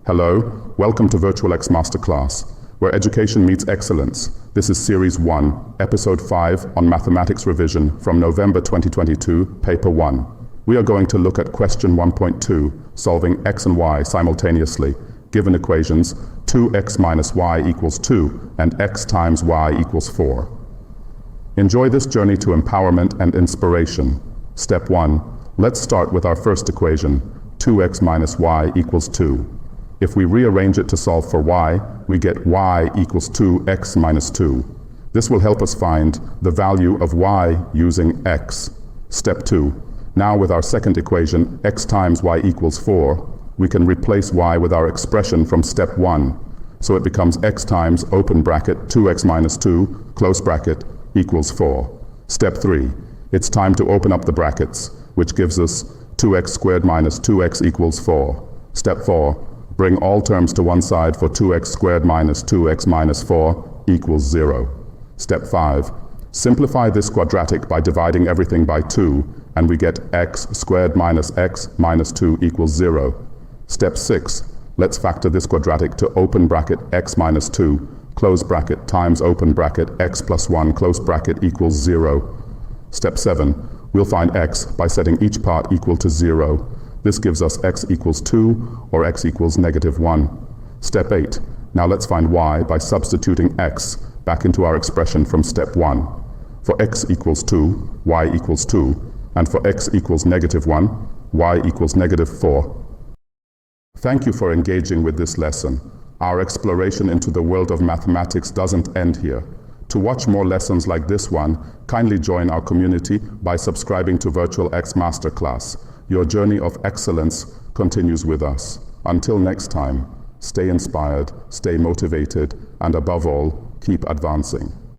Hello, welcome to VirtualX MasterClass, where education meets excellence. This is Series 1, Episode 5 on Mathematics Revision from November 2022, Paper 1. We are going to look at Question 1.2, solving x and y simultaneously, given equations 2x minus y equals 2 and x times y equals 4. Enjoy this journey to empowerment and inspiration. Step 1. Let's start with our first equation, 2x minus y equals 2. If we rearrange it to solve for y, we get y equals 2x minus 2. This will help us find the value of y using x. Step 2. Now with our second equation, x times y equals 4, we can replace y with our expression from step 1. So it becomes x times open bracket 2x minus 2 close bracket equals 4. Step 3. It's time to open up the brackets, which gives us 2x squared minus 2x equals 4. Step 4. Bring all terms to one side for 2x squared minus 2x minus 4 equals 0. Step 5. Simplify this quadratic by dividing everything by 2, and we get x squared minus x minus 2 equals 0. Step 6. Let's factor this quadratic to open bracket x minus 2, close bracket times open bracket x plus 1 close bracket equals 0. Step 7. We'll find x by setting each part equal to 0. This gives us x equals 2 or x equals negative 1. Step 8. Now let's find y by substituting x back into our expression from step 1. For x equals 2, y equals 2, and for x equals negative 1, y equals negative 4. Thank you for engaging with this lesson. Our exploration into the world of mathematics doesn't end here. To watch more lessons like this one, kindly join our community by subscribing to VirtualX MasterClass. Your journey of excellence continues with us. Until next time, stay inspired, stay motivated, and above all, keep advancing.